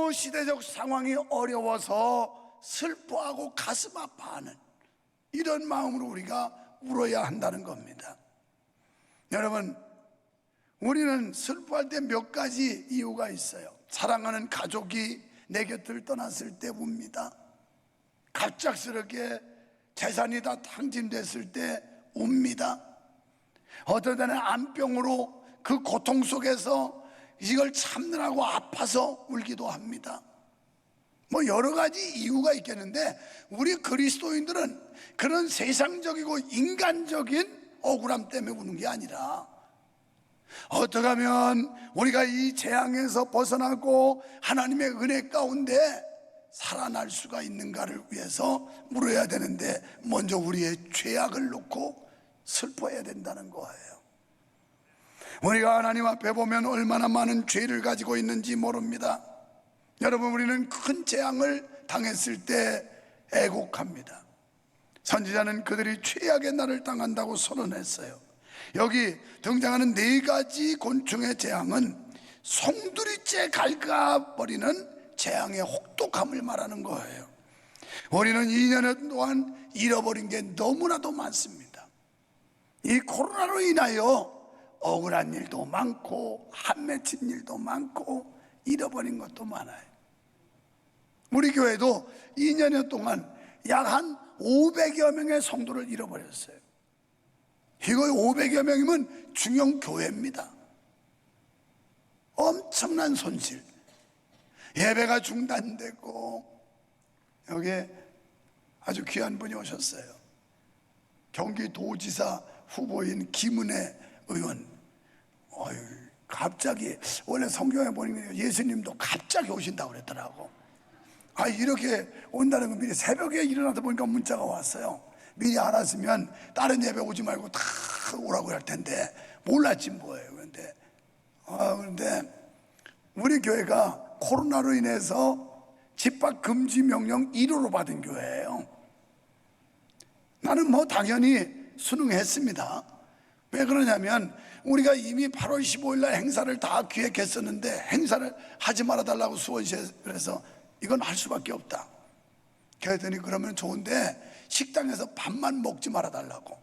너무 시대적 상황이 어려워서 슬퍼하고 가슴 아파하는 이런 마음으로 우리가 울어야 한다는 겁니다. 여러분, 우리는 슬퍼할 때 몇 가지 이유가 있어요. 사랑하는 가족이 내 곁을 떠났을 때 웁니다. 갑작스럽게 재산이 다 탕진됐을 때 웁니다. 어떤 때는 암병으로 그 고통 속에서 이걸 참느라고 아파서 울기도 합니다. 뭐 여러 가지 이유가 있겠는데, 우리 그리스도인들은 그런 세상적이고 인간적인 억울함 때문에 우는 게 아니라, 어떻게 하면 우리가 이 재앙에서 벗어나고 하나님의 은혜 가운데 살아날 수가 있는가를 위해서 물어야 되는데, 먼저 우리의 죄악을 놓고 슬퍼해야 된다는 거예요. 우리가 하나님 앞에 보면 얼마나 많은 죄를 가지고 있는지 모릅니다. 여러분, 우리는 큰 재앙을 당했을 때 애곡합니다. 선지자는 그들이 최악의 날을 당한다고 선언했어요. 여기 등장하는 4가지 곤충의 재앙은 송두리째 갉아버리는 재앙의 혹독함을 말하는 거예요. 우리는 2년 동안 잃어버린 게 너무나도 많습니다. 이 코로나로 인하여 억울한 일도 많고 한 맺힌 일도 많고 잃어버린 것도 많아요. 우리 교회도 2년여 동안 약 한 500여 명의 성도를 잃어버렸어요. 이거 500여 명이면 중형 교회입니다. 엄청난 손실. 예배가 중단되고, 여기에 아주 귀한 분이 오셨어요. 경기도지사 후보인 김은혜 의원. 갑자기, 원래 성경에 보니까 예수님도 갑자기 오신다고 그랬더라고. 이렇게 온다는 건 미리 새벽에 일어나다 보니까 문자가 왔어요. 미리 알았으면 다른 예배 오지 말고 다 오라고 할 텐데 몰랐지 뭐예요. 그런데 우리 교회가 코로나로 인해서 집합 금지 명령 1호로 받은 교회예요. 나는 뭐 당연히 순응했습니다. 왜 그러냐면 우리가 이미 8월 15일 날 행사를 다 기획했었는데 행사를 하지 말아달라고 수원시에서, 그래서 이건 할 수밖에 없다. 그랬더니 그러면 좋은데 식당에서 밥만 먹지 말아달라고.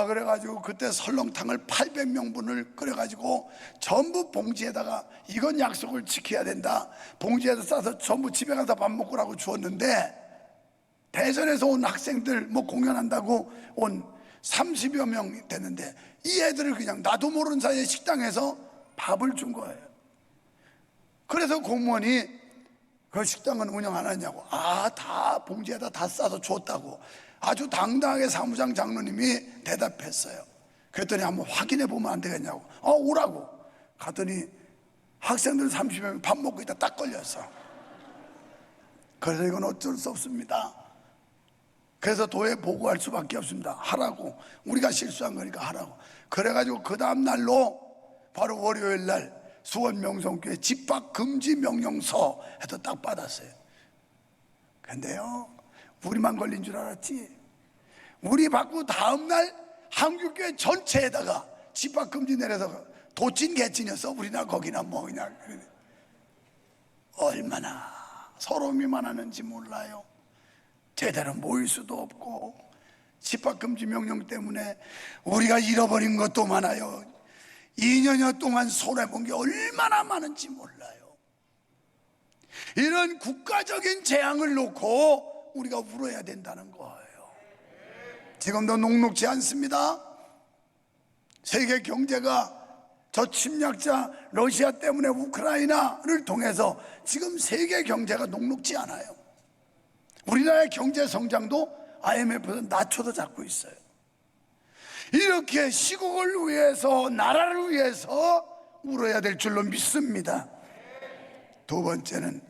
그래가지고 그때 설렁탕을 800명분을 끓여가지고 전부 봉지에다가, 이건 약속을 지켜야 된다, 봉지에다 싸서 전부 집에 가서 밥 먹으라고 주었는데, 대전에서 온 학생들 뭐 공연한다고 온 30여 명 됐는데 이 애들을 그냥 나도 모르는 사이에 식당에서 밥을 준 거예요. 그래서 공무원이 그 식당은 운영 안 하냐고. 다 봉지에다 다 싸서 줬다고 아주 당당하게 사무장 장로님이 대답했어요. 그랬더니 한번 확인해 보면 안 되겠냐고. 오라고 갔더니 학생들 30여 명 밥 먹고 있다 딱 걸렸어. 그래서 이건 어쩔 수 없습니다. 그래서 도에 보고할 수밖에 없습니다. 하라고. 우리가 실수한 거니까 하라고. 그래가지고 그 다음 날로 바로 월요일 날 수원 명성교회 집합 금지 명령서 해서 딱 받았어요. 근데요, 우리만 걸린 줄 알았지. 우리 받고 다음 날 한국교회 전체에다가 집합 금지 내려서 도찐 개찐이었어. 우리나 거기나 뭐 그냥. 얼마나 서러움이 많았는지 몰라요. 제대로 모일 수도 없고 집합금지 명령 때문에 우리가 잃어버린 것도 많아요. 2년여 동안 손해본 게 얼마나 많은지 몰라요. 이런 국가적인 재앙을 놓고 우리가 울어야 된다는 거예요. 지금도 녹록지 않습니다. 세계 경제가 저 침략자 러시아 때문에 우크라이나를 통해서 지금 세계 경제가 녹록지 않아요. 우리나라의 경제 성장도 IMF에서 낮춰서 잡고 있어요. 이렇게 시국을 위해서, 나라를 위해서 울어야 될 줄로 믿습니다. 두 번째는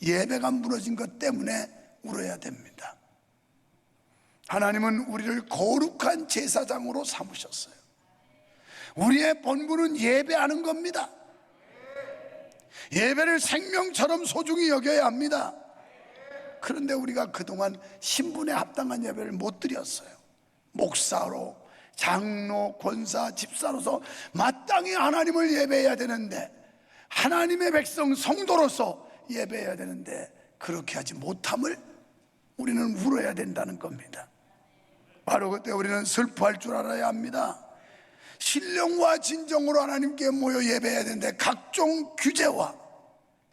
예배가 무너진 것 때문에 울어야 됩니다. 하나님은 우리를 거룩한 제사장으로 삼으셨어요. 우리의 본분은 예배하는 겁니다. 예배를 생명처럼 소중히 여겨야 합니다. 그런데 우리가 그동안 신분에 합당한 예배를 못 드렸어요. 목사로, 장로, 권사, 집사로서 마땅히 하나님을 예배해야 되는데 하나님의 백성 성도로서 예배해야 되는데 그렇게 하지 못함을 우리는 울어야 된다는 겁니다. 바로 그때 우리는 슬퍼할 줄 알아야 합니다. 신령과 진정으로 하나님께 모여 예배해야 되는데 각종 규제와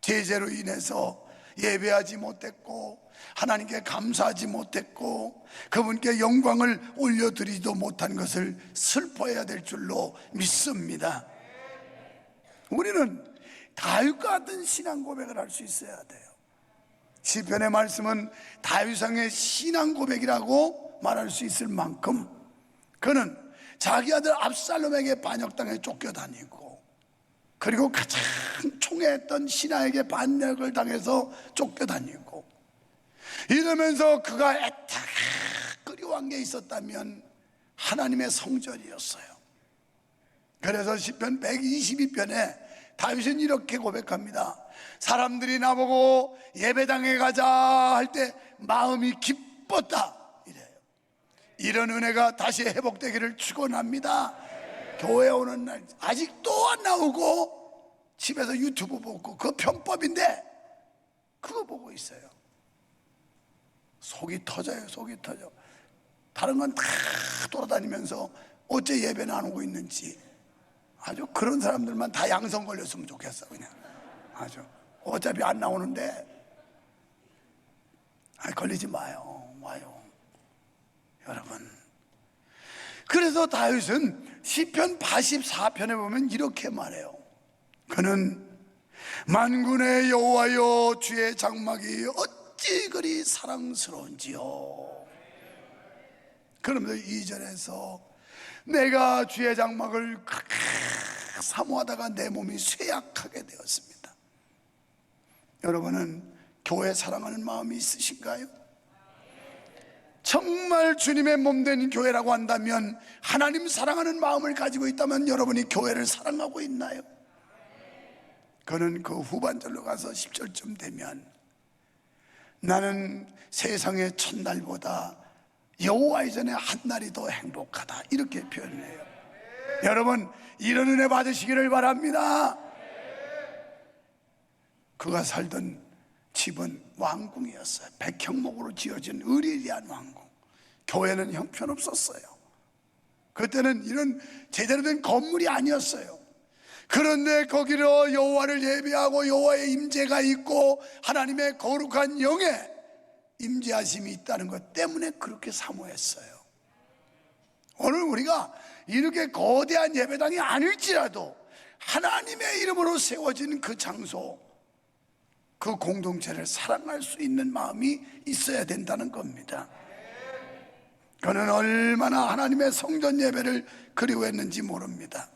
제재로 인해서 예배하지 못했고 하나님께 감사하지 못했고 그분께 영광을 올려드리지도 못한 것을 슬퍼해야 될 줄로 믿습니다. 우리는 다윗과 같은 신앙 고백을 할 수 있어야 돼요. 시편의 말씀은 다윗왕의 신앙 고백이라고 말할 수 있을 만큼 그는 자기 아들 압살롬에게 반역당해 쫓겨다니고 그리고 가장 총애했던 신하에게 반역을 당해서 쫓겨다니고 이러면서 그가 애타게 그리워한 게 있었다면 하나님의 성전이었어요. 그래서 시편 122편에 다윗은 이렇게 고백합니다. 사람들이 나보고 예배당에 가자 할 때 마음이 기뻤다 이래요. 이런 은혜가 다시 회복되기를 축원합니다. 교회 오는 날 아직도 안 나오고 집에서 유튜브 보고 그거 편법인데 그거 보고 있어요. 속이 터져요. 속이 터져. 다른 건 다 돌아다니면서 어째 예배는 안 오고 있는지. 아주 그런 사람들만 다 양성 걸렸으면 좋겠어. 그냥 아주 어차피 안 나오는데 걸리지 마요. 와요 여러분. 그래서 다윗은 시편 84편에 보면 이렇게 말해요. 그는 만군의 여호와여 주의 장막이 어찌 그리 사랑스러운지요. 그러면서 2절에서 내가 주의 장막을 그렇게 사모하다가 내 몸이 쇠약하게 되었습니다. 여러분은 교회 사랑하는 마음이 있으신가요? 정말 주님의 몸된 교회라고 한다면, 하나님 사랑하는 마음을 가지고 있다면 여러분이 교회를 사랑하고 있나요? 그는 그 후반절로 가서 10절쯤 되면 나는 세상의 첫날보다 여호와의 전에 한 날이 더 행복하다 이렇게 표현해요. 여러분 이런 은혜 받으시기를 바랍니다. 그가 살던 집은 왕궁이었어요. 백형목으로 지어진 의리리한 왕궁. 교회는 형편없었어요. 그때는 이런 제대로 된 건물이 아니었어요. 그런데 거기로 여호와를 예배하고 여호와의 임재가 있고 하나님의 거룩한 영에 임재하심이 있다는 것 때문에 그렇게 사모했어요. 오늘 우리가 이렇게 거대한 예배당이 아닐지라도 하나님의 이름으로 세워진 그 장소, 그 공동체를 사랑할 수 있는 마음이 있어야 된다는 겁니다. 그는 얼마나 하나님의 성전 예배를 그리워했는지 모릅니다.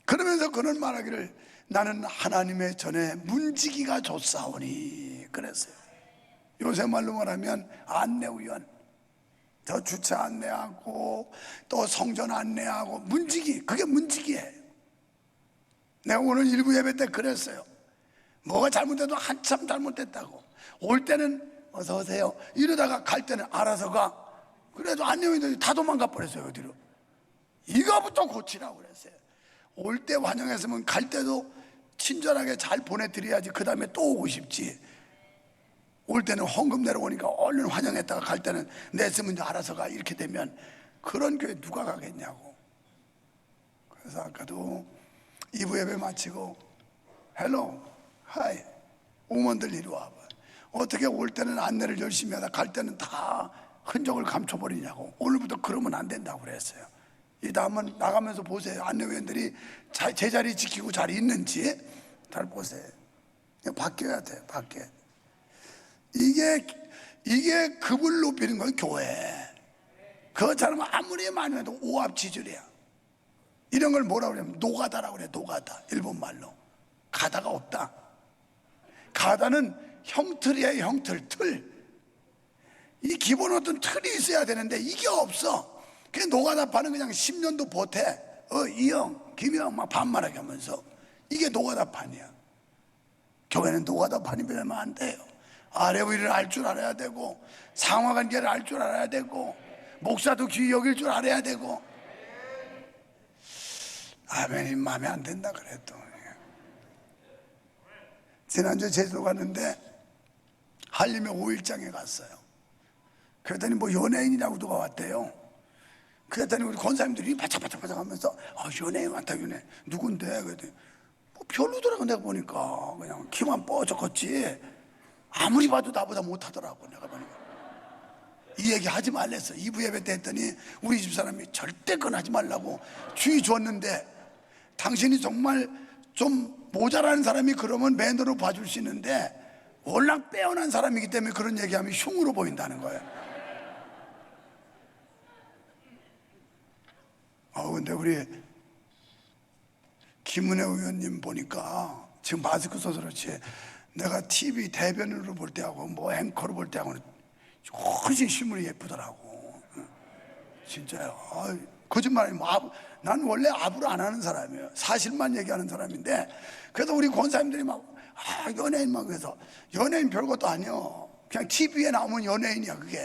그러면서 그는 말하기를 나는 하나님의 전에 문지기가 좋사오니 그랬어요. 요새 말로 말하면 안내위원, 저 주차 안내하고 또 성전 안내하고 문지기, 그게 문지기예요. 내가 오늘 일부 예배 때 그랬어요. 뭐가 잘못돼도 한참 잘못됐다고, 올 때는 어서 오세요 이러다가 갈 때는 알아서 가. 그래도 안내위원들이 다 도망가 버렸어요. 어디로? 이거부터 고치라고 그랬어요. 올 때 환영했으면 갈 때도 친절하게 잘 보내드려야지 그 다음에 또 오고 싶지. 올 때는 헌금 내려오니까 얼른 환영했다가 갈 때는 냈으면 알아서 가 이렇게 되면 그런 교회 누가 가겠냐고. 그래서 아까도 2부 예배 마치고 헬로 하이 오먼들 이리 와봐. 어떻게 올 때는 안내를 열심히 하다 갈 때는 다 흔적을 감춰버리냐고. 오늘부터 그러면 안 된다고 그랬어요. 이따 한번 나가면서 보세요. 안내위원들이 제자리 지키고 잘 있는지 잘 보세요. 바뀌어야 돼요. 바뀌어야 돼요. 이게 급을 높이는 거예요. 교회. 그것처럼 아무리 많이 해도 오합지졸이야. 이런 걸 뭐라고 그러냐면 노가다라고 그래. 노가다. 일본 말로 가다가 없다. 가다는 형틀이에요. 형틀. 틀. 이 기본 어떤 틀이 있어야 되는데 이게 없어. 그냥 노가다 파는 그냥 10년도 보태. 이형 김형 막 반말하게 하면서 이게 노가다 판이야. 교회는 노가다 판이 되면 안 돼요. 아래 위를 알 줄 알아야 되고 상하관계를 알 줄 알아야 되고 목사도 귀히 여길 줄 알아야 되고. 아멘이 마음에 안 든다 그래도 지난주에 제주도 갔는데 한림의 5일장에 갔어요. 그랬더니 뭐 연예인이라고 누가 왔대요. 그랬더니 우리 권사님들이 바짝바짝 하면서 연예인 왔다, 연예인. 누군데? 그랬더니 뭐 별로더라고. 내가 보니까 그냥 키만 뻐쩍었지 아무리 봐도 나보다 못하더라고. 내가 보니까 이 얘기 하지 말랬어. 2부 예배 때 했더니 우리 집사람이 절대 그건 하지 말라고 주의 줬는데, 당신이 정말 좀 모자라는 사람이 그러면 맨으로 봐줄 수 있는데 워낙 빼어난 사람이기 때문에 그런 얘기하면 흉으로 보인다는 거예요. 근데 우리 김은혜 의원님 보니까 지금 마스크 써서 그렇지 내가 TV 대변인으로 볼 때하고 뭐 앵커로 볼 때하고는 훨씬 실물이 예쁘더라고. 진짜요. 거짓말 아니면 난 원래 아부를 안 하는 사람이에요. 사실만 얘기하는 사람인데, 그래서 우리 권사님들이 막 연예인 막 그래서 연예인 별것도 아니요. 그냥 TV에 나오면 연예인이야. 그게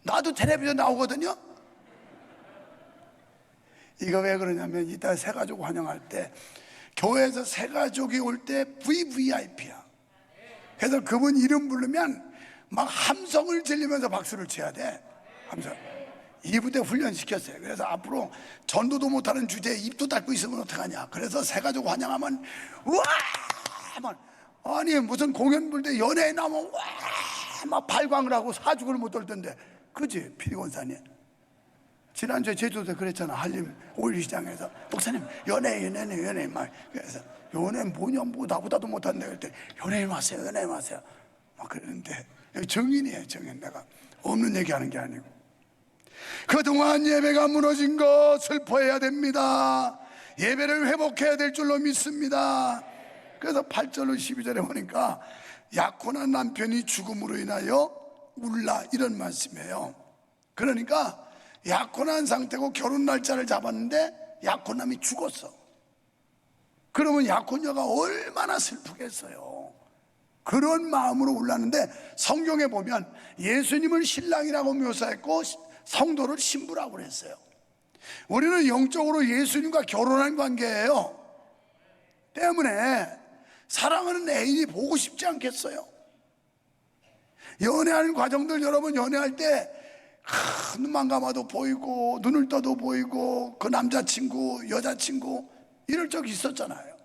나도 텔레비전 나오거든요. 이거 왜 그러냐면 이따 새가족 환영할 때 교회에서 새가족이 올 때 VVIP야. 그래서 그분 이름 부르면 막 함성을 질리면서 박수를 쳐야 돼. 함성. 2부 때 훈련시켰어요. 그래서 앞으로 전도도 못하는 주제에 입도 닫고 있으면 어떡하냐. 그래서 새가족 환영하면 우와! 아니 무슨 공연 볼 때 연예인 나오면 와! 막 발광을 하고 사죽을 못 떨던데. 그지? 피리권사님. 지난주에 제주도에 그랬잖아. 한림 5일 시장에서 목사님 연예인 막. 그래서 연예인 뭐냐, 뭐 나보다도 못한다 그랬더니 연예인 왔어요, 연예인 왔어요 막 그러는데, 정인이에요. 정인. 내가 없는 얘기하는 게 아니고 그동안 예배가 무너진 거 슬퍼해야 됩니다. 예배를 회복해야 될 줄로 믿습니다. 그래서 8절로 12절에 보니까 약혼한 남편이 죽음으로 인하여 울라, 이런 말씀이에요. 그러니까 약혼한 상태고 결혼 날짜를 잡았는데 약혼남이 죽었어. 그러면 약혼녀가 얼마나 슬프겠어요. 그런 마음으로 울랐는데, 성경에 보면 예수님을 신랑이라고 묘사했고 성도를 신부라고 그랬어요. 우리는 영적으로 예수님과 결혼한 관계예요. 때문에 사랑하는 애인이 보고 싶지 않겠어요? 연애하는 과정들, 여러분 연애할 때 눈만 감아도 보이고 눈을 떠도 보이고 그 남자친구 여자친구 이럴 적이 있었잖아요.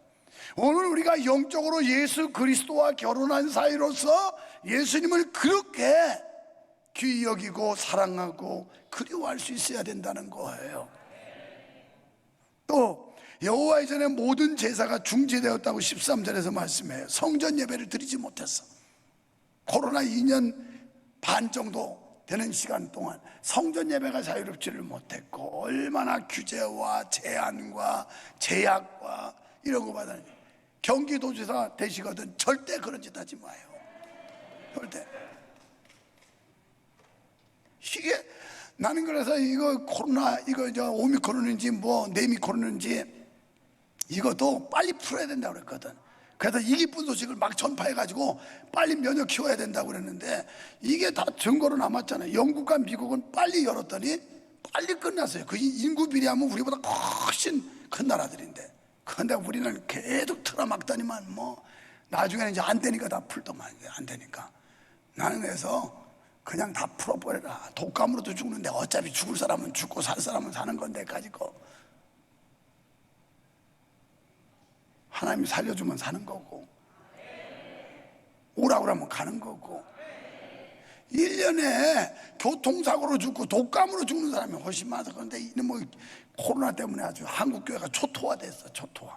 오늘 우리가 영적으로 예수 그리스도와 결혼한 사이로서 예수님을 그렇게 귀히 여기고 사랑하고 그리워할 수 있어야 된다는 거예요. 또 여호와의 전에 모든 제사가 중지되었다고 13절에서 말씀해요. 성전 예배를 드리지 못했어. 코로나 2년 반 정도 되는 시간 동안 성전 예배가 자유롭지를 못했고 얼마나 규제와 제한과 제약과 이런 거 받았는지. 경기도지사 되시거든 절대 그런 짓 하지 마요. 절대. 이게 나는 그래서 이거 코로나, 이거 저 오미크론인지 뭐 네미크론인지 이것도 빨리 풀어야 된다고 그랬거든. 그래서 이 기쁜 소식을 막 전파해가지고 빨리 면역 키워야 된다고 그랬는데 이게 다 증거로 남았잖아요. 영국과 미국은 빨리 열었더니 빨리 끝났어요. 그 인구 비례하면 우리보다 훨씬 큰 나라들인데, 그런데 우리는 계속 틀어막더니만 뭐 나중에는 이제 안 되니까 다 풀더만. 안 되니까 나는 그래서 그냥 다 풀어버려라. 독감으로도 죽는데 어차피 죽을 사람은 죽고 살 사람은 사는 건데 가지고 하나님이 살려주면 사는 거고 오라고 하면 가는 거고, 1년에 교통사고로 죽고 독감으로 죽는 사람이 훨씬 많아서. 그런데 이는 뭐 코로나 때문에 아주 한국교회가 초토화됐어. 초토화.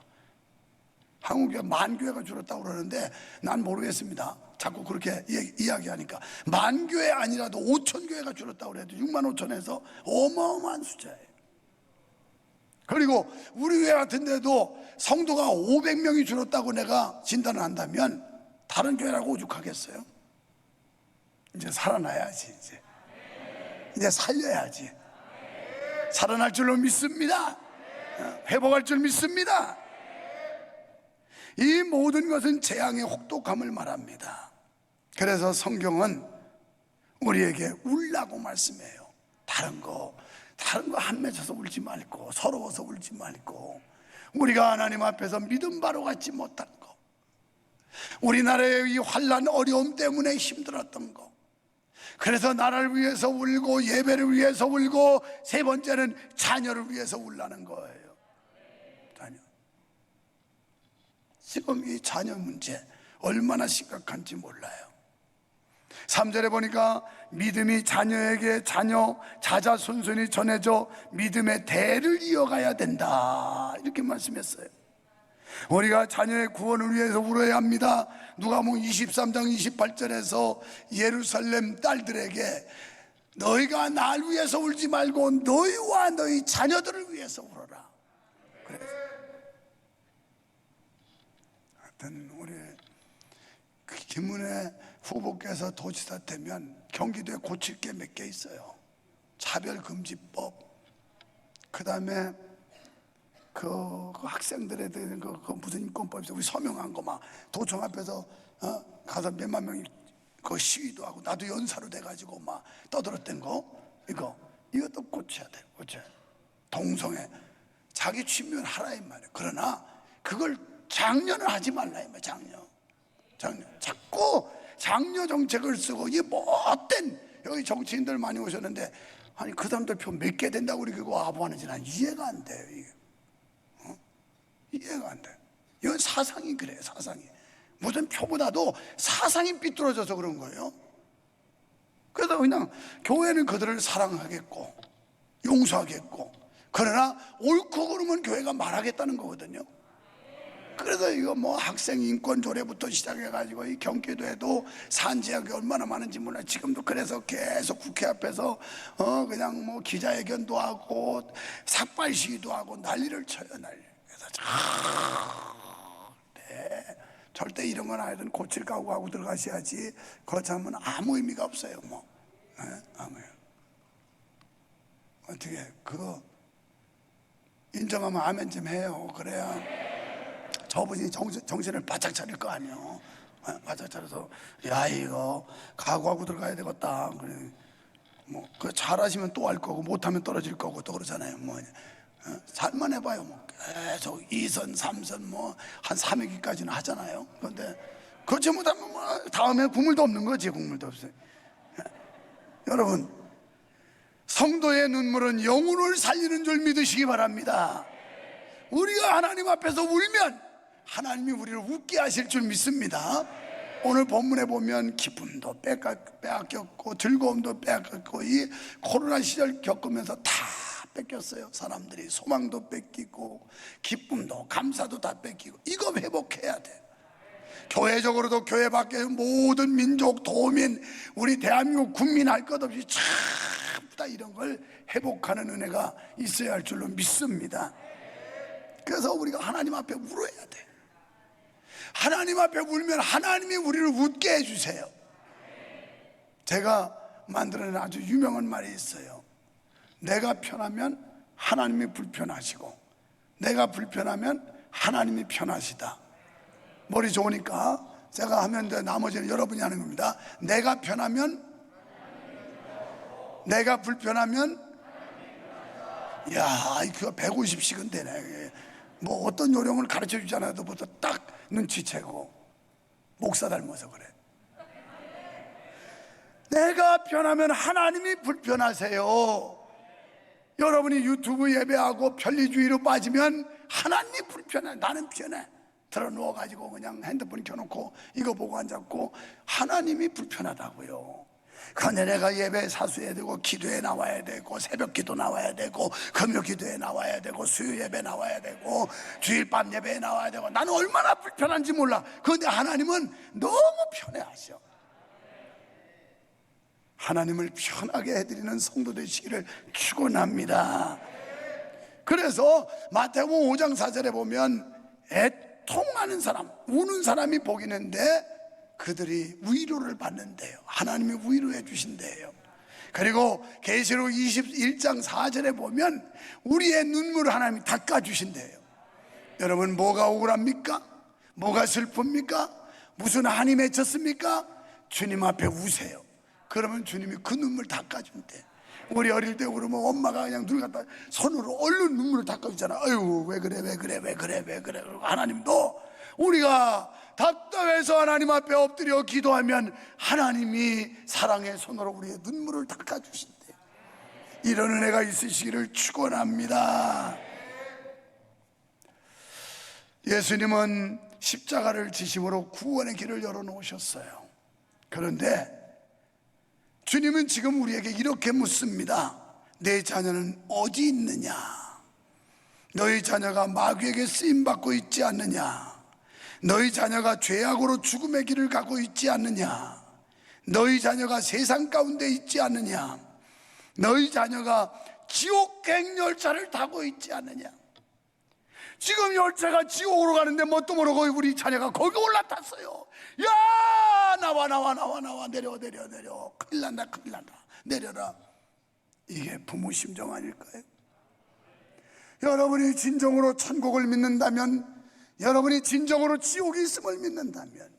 한국교회 10,000교회가 줄었다고 그러는데 난 모르겠습니다. 자꾸 그렇게 이야기하니까 10,000교회 아니라도 5,000교회가 줄었다고 그래도 65,000에서 어마어마한 숫자예요. 그리고 우리 교회 같은 데도 성도가 500명이 줄었다고 내가 진단을 한다면 다른 교회라고 오죽하겠어요? 이제 살아나야지. 이제 살려야지. 살아날 줄로 믿습니다. 회복할 줄 믿습니다. 이 모든 것은 재앙의 혹독함을 말합니다. 그래서 성경은 우리에게 울라고 말씀해요. 다른 거 한 맺혀서 울지 말고, 서러워서 울지 말고, 우리가 하나님 앞에서 믿음 바로 갖지 못한 거, 우리나라의 이 환난 어려움 때문에 힘들었던 거, 그래서 나라를 위해서 울고 예배를 위해서 울고, 세 번째는 자녀를 위해서 울라는 거예요. 자녀. 지금 이 자녀 문제 얼마나 심각한지 몰라요. 3절에 보니까 믿음이 자녀에게 자자손손이 전해져 믿음의 대를 이어가야 된다, 이렇게 말씀했어요. 우리가 자녀의 구원을 위해서 울어야 합니다. 누가복음 23장 28절에서 예루살렘 딸들에게 너희가 날 위해서 울지 말고 너희와 너희 자녀들을 위해서 울어라. 그래서 하여튼 우리 김은혜 후보께서 도지사 되면 경기도에 고칠 게 몇 개 있어요. 차별금지법, 그 다음에 그 학생들에 대한 그 무슨 인권법에서 우리 서명한 거 막 도청 앞에서 가서 몇만 명이 그 시위도 하고, 나도 연사로 돼가지고 막 떠들었던 거, 이것도 고쳐야 돼. 고쳐야 돼. 동성애 자기 취미는 하라 이 말이야. 그러나 그걸 장려는 하지 말라 이 말이야. 장려 자꾸 장려 정책을 쓰고, 이 못된, 여기 정치인들 많이 오셨는데, 아니 그 사람들 표 몇 개 된다고 우리 그거 아부하는지 난 이해가 안 돼요. 이게 이해가 안 돼. 이건 사상이 그래요. 사상이 무슨 표보다도 사상이 삐뚤어져서 그런 거예요. 그래서 그냥 교회는 그들을 사랑하겠고 용서하겠고, 그러나 옳고 그르면 교회가 말하겠다는 거거든요. 그래서 이거 뭐 학생 인권 조례부터 시작해가지고 이 경기도에도 산지학이 얼마나 많은지 몰라. 지금도 그래서 계속 국회 앞에서 그냥 뭐 기자회견도 하고 삭발 시위도 하고 난리를 쳐요. 난리. 그래서 절대 이런 건 아니든 고칠 각오하고 들어가셔야지. 그렇지 않으면 아무 의미가 없어요. 뭐 아무. 어떻게 그거 인정하면 아멘 좀 해요. 그래야 저분이 정신을 바짝 차릴 거 아니에요. 바짝 차려서 야 이거 각오하고 들어가야 되겠다. 그래 뭐 그 잘하시면 또 할 거고 못하면 떨어질 거고 또 그러잖아요. 뭐 잘만 해봐요. 뭐 계속 2선 3선 뭐 한 3회기까지는 하잖아요. 그런데 그렇지 못하면 뭐 다음에 국물도 없는 거지. 국물도 없어요. 여러분, 성도의 눈물은 영혼을 살리는 줄 믿으시기 바랍니다. 우리가 하나님 앞에서 울면 하나님이 우리를 웃게 하실 줄 믿습니다. 오늘 본문에 보면 기쁨도 빼앗겼고 즐거움도 빼앗겼고, 이 코로나 시절 겪으면서 다 뺏겼어요. 사람들이 소망도 뺏기고 기쁨도 감사도 다 뺏기고, 이거 회복해야 돼. 교회적으로도 교회 밖에 모든 민족, 도민, 우리 대한민국 국민 할 것 없이 전부 다 이런 걸 회복하는 은혜가 있어야 할 줄로 믿습니다. 그래서 우리가 하나님 앞에 울어야 돼. 하나님 앞에 울면 하나님이 우리를 웃게 해주세요. 제가 만들어낸 아주 유명한 말이 있어요. 내가 편하면 하나님이 불편하시고, 내가 불편하면 하나님이 편하시다. 머리 좋으니까 제가 하면 돼. 나머지는 여러분이 하는 겁니다. 내가 편하면, 내가 불편하면, 야, IQ가 150씩은 되네. 뭐 어떤 요령을 가르쳐 주지 않아도 부터 딱 눈치채고, 목사 닮아서 그래. 내가 편하면 하나님이 불편하세요. 여러분이 유튜브 예배하고 편리주의로 빠지면 하나님이 불편해. 나는 편해. 들어 누워가지고 그냥 핸드폰 켜놓고 이거 보고 앉았고, 하나님이 불편하다고요. 그런데 내가 예배 사수해야 되고, 기도에 나와야 되고, 새벽 기도 나와야 되고, 금요 기도에 나와야 되고, 수요 예배 나와야 되고, 주일 밤 예배에 나와야 되고, 나는 얼마나 불편한지 몰라. 그런데 하나님은 너무 편해하셔. 하나님을 편하게 해드리는 성도 되시기를 축원합니다. 그래서 마태복음 5장 4절에 보면 애통하는 사람, 우는 사람이 복 있는데 그들이 위로를 받는데요. 하나님이 위로해 주신대요. 그리고 계시록 21장 4절에 보면 우리의 눈물을 하나님이 닦아주신대요. 여러분, 뭐가 억울합니까? 뭐가 슬픕니까? 무슨 한이 맺혔습니까? 주님 앞에 우세요. 그러면 주님이 그 눈물 닦아준대. 우리 어릴 때 그러면 엄마가 그냥 눈 갖다 손으로 얼른 눈물을 닦아주잖아. 아유 왜 그래 왜 그래 왜 그래 왜 그래. 하나님도 우리가 답답해서 하나님 앞에 엎드려 기도하면 하나님이 사랑의 손으로 우리의 눈물을 닦아주신대요. 이런 은혜가 있으시기를 축원합니다. 예수님은 십자가를 지심으로 구원의 길을 열어놓으셨어요. 그런데 주님은 지금 우리에게 이렇게 묻습니다. 내 자녀는 어디 있느냐? 너희 자녀가 마귀에게 쓰임받고 있지 않느냐? 너희 자녀가 죄악으로 죽음의 길을 가고 있지 않느냐? 너희 자녀가 세상 가운데 있지 않느냐? 너희 자녀가 지옥행 열차를 타고 있지 않느냐? 지금 열차가 지옥으로 가는데 뭣도 모르고 우리 자녀가 거기 올라탔어요. 야, 나와 내려 큰일 난다 내려라. 이게 부모 심정 아닐까요? 여러분이 진정으로 천국을 믿는다면, 여러분이 진정으로 지옥이 있음을 믿는다면,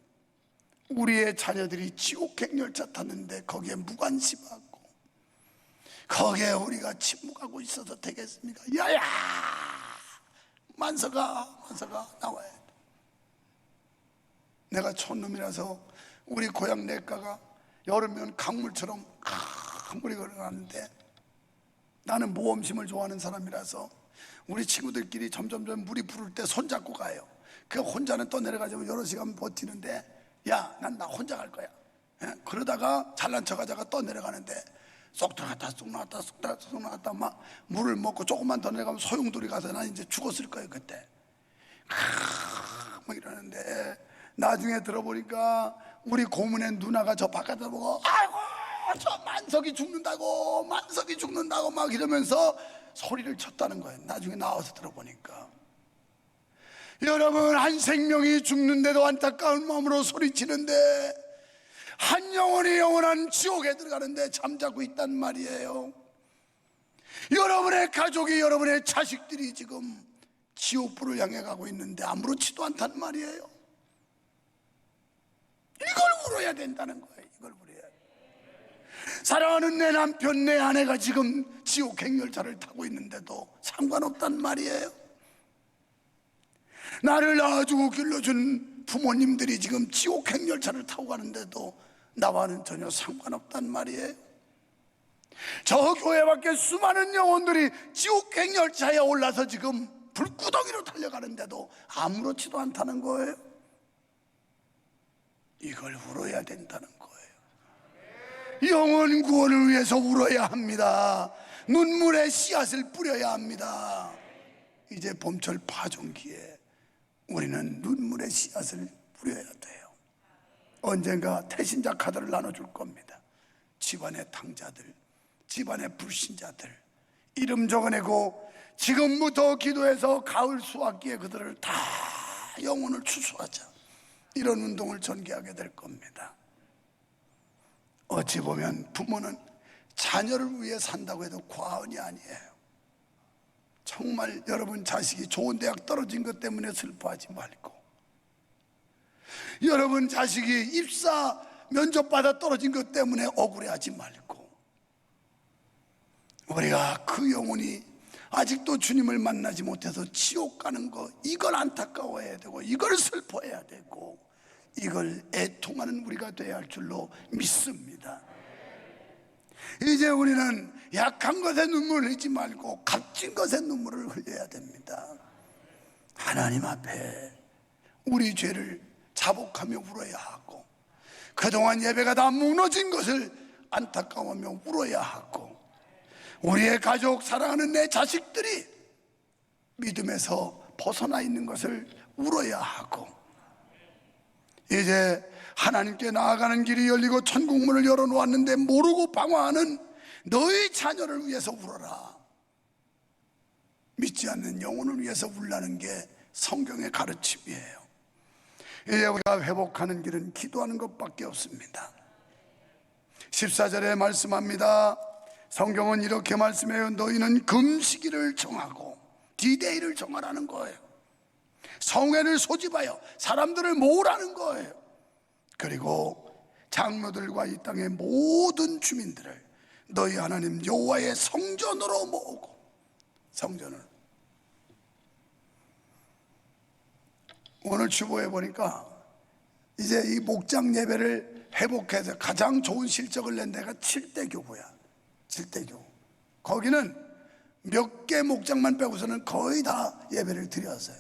우리의 자녀들이 지옥행 열차 탔는데 거기에 무관심하고 거기에 우리가 침묵하고 있어도 되겠습니까? 야야, 만서가 나와야 돼. 내가 촌놈이라서 우리 고향 내과가 여름이면 강물처럼 물이 흘러가는데, 나는 모험심을 좋아하는 사람이라서 우리 친구들끼리 점점점 물이 부를 때 손잡고 가요. 그 혼자는 또 내려가지고 여러 시간 버티는데, 야, 난 나 혼자 갈 거야. 그러다가 잘난 척하다가 또 내려가는데 쏙 들어갔다 쏙 나왔다 막 물을 먹고 조금만 더 내려가면 소용돌이 가서 난 이제 죽었을 거예요 그때. 막 이러는데 나중에 들어보니까 우리 고문의 누나가 저 바깥에 보고, 아이고 저 만석이 죽는다고 막 이러면서 소리를 쳤다는 거예요. 나중에 나와서 들어보니까. 여러분, 한 생명이 죽는데도 안타까운 마음으로 소리치는데 한 영혼이 영원한 지옥에 들어가는데 잠자고 있단 말이에요. 여러분의 가족이, 여러분의 자식들이 지금 지옥불을 향해 가고 있는데 아무렇지도 않단 말이에요. 이걸 울어야 된다는 거예요. 이걸 울어야 돼. 사랑하는 내 남편, 내 아내가 지금 지옥 행렬차를 타고 있는데도 상관없단 말이에요. 나를 낳아주고 길러준 부모님들이 지금 지옥 행렬차를 타고 가는데도 나와는 전혀 상관없단 말이에요. 저 교회 밖에 수많은 영혼들이 지옥 행렬차에 올라서 지금 불구덩이로 달려가는데도 아무렇지도 않다는 거예요. 이걸 울어야 된다는 거예요. 영혼 구원을 위해서 울어야 합니다. 눈물의 씨앗을 뿌려야 합니다. 이제 봄철 파종기에 우리는 눈물의 씨앗을 뿌려야 돼요. 언젠가 태신자 카드를 나눠줄 겁니다. 집안의 탕자들, 집안의 불신자들 이름 적어내고 지금부터 기도해서 가을 수확기에 그들을 다 영혼을 추수하자, 이런 운동을 전개하게 될 겁니다. 어찌 보면 부모는 자녀를 위해 산다고 해도 과언이 아니에요. 정말 여러분 자식이 좋은 대학 떨어진 것 때문에 슬퍼하지 말고, 여러분 자식이 입사 면접 받아 떨어진 것 때문에 억울해하지 말고, 우리가 그 영혼이 아직도 주님을 만나지 못해서 지옥 가는 거, 이걸 안타까워해야 되고, 이걸 슬퍼해야 되고, 이걸 애통하는 우리가 되어야 할 줄로 믿습니다. 이제 우리는 약한 것에 눈물을 흘리지 말고 값진 것에 눈물을 흘려야 됩니다. 하나님 앞에 우리 죄를 자복하며 울어야 하고, 그동안 예배가 다 무너진 것을 안타까워하며 울어야 하고, 우리의 가족, 사랑하는 내 자식들이 믿음에서 벗어나 있는 것을 울어야 하고, 이제 하나님께 나아가는 길이 열리고 천국문을 열어놓았는데 모르고 방황하는 너희 자녀를 위해서 울어라. 믿지 않는 영혼을 위해서 울라는 게 성경의 가르침이에요. 이제 우리가 회복하는 길은 기도하는 것밖에 없습니다. 14절에 말씀합니다. 성경은 이렇게 말씀해요. 너희는 금식일을 정하고, 디데이를 정하라는 거예요. 성회를 소집하여 사람들을 모으라는 거예요. 그리고 장로들과 이 땅의 모든 주민들을 너희 하나님 여호와의 성전으로 모으고, 성전을 오늘 주보에 보니까 이제 이 목장 예배를 회복해서 가장 좋은 실적을 낸 데가 7대 교구야. 7대 교구. 거기는 몇 개 목장만 빼고서는 거의 다 예배를 드렸어요.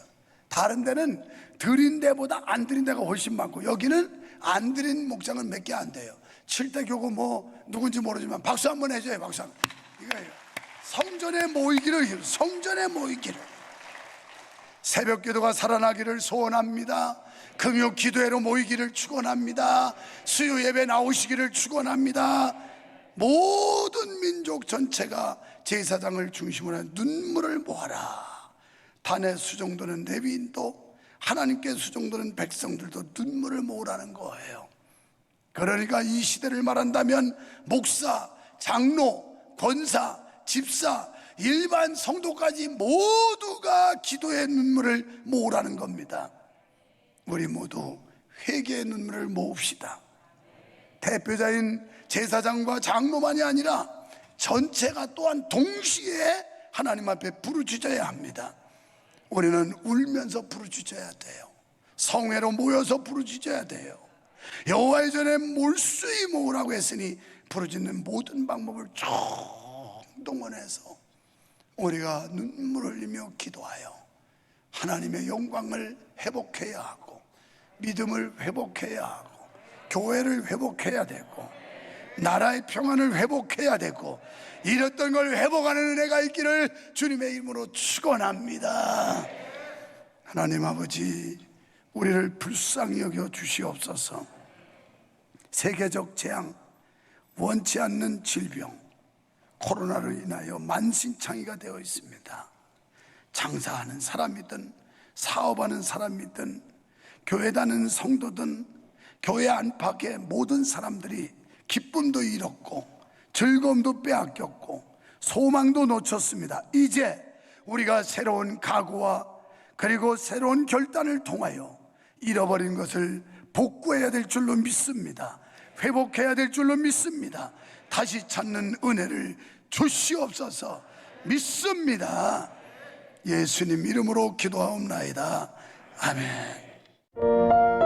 다른 데는 드린 데보다 안 드린 데가 훨씬 많고, 여기는 안 드린 목장은 몇 개 안 돼요. 7대 교구 뭐 누군지 모르지만 박수 한번 해줘요. 박수 한번. 이거예요. 성전에 모이기를, 성전에 모이기를. 새벽 기도가 살아나기를 소원합니다. 금요 기도회로 모이기를 축원합니다. 수요 예배 나오시기를 축원합니다. 모든 민족 전체가 제사장을 중심으로 한 눈물을 모아라. 단의 수종도는 레위인도, 하나님께 수종도는 백성들도 눈물을 모으라는 거예요. 그러니까 이 시대를 말한다면 목사, 장로, 권사, 집사, 일반 성도까지 모두가 기도의 눈물을 모으라는 겁니다. 우리 모두 회개의 눈물을 모읍시다. 대표자인 제사장과 장로만이 아니라 전체가 또한 동시에 하나님 앞에 부르짖어야 합니다. 우리는 울면서 부르짖어야 돼요. 성회로 모여서 부르짖어야 돼요. 여호와의 전에 몰수히 모으라고 했으니 부르짖는 모든 방법을 총동원해서 우리가 눈물 흘리며 기도하여 하나님의 영광을 회복해야 하고, 믿음을 회복해야 하고, 교회를 회복해야 되고, 나라의 평안을 회복해야 되고, 잃었던 걸 회복하는 은혜가 있기를 주님의 이름으로 축원합니다. 하나님 아버지, 우리를 불쌍히 여겨 주시옵소서. 세계적 재앙, 원치 않는 질병, 코로나로 인하여 만신창이가 되어 있습니다. 장사하는 사람이든 사업하는 사람이든 교회 다니는 성도든 교회 안팎의 모든 사람들이 기쁨도 잃었고 즐거움도 빼앗겼고 소망도 놓쳤습니다. 이제 우리가 새로운 각오와 그리고 새로운 결단을 통하여 잃어버린 것을 복구해야 될 줄로 믿습니다. 회복해야 될 줄로 믿습니다. 다시 찾는 은혜를 주시옵소서. 믿습니다. 예수님 이름으로 기도하옵나이다. 아멘.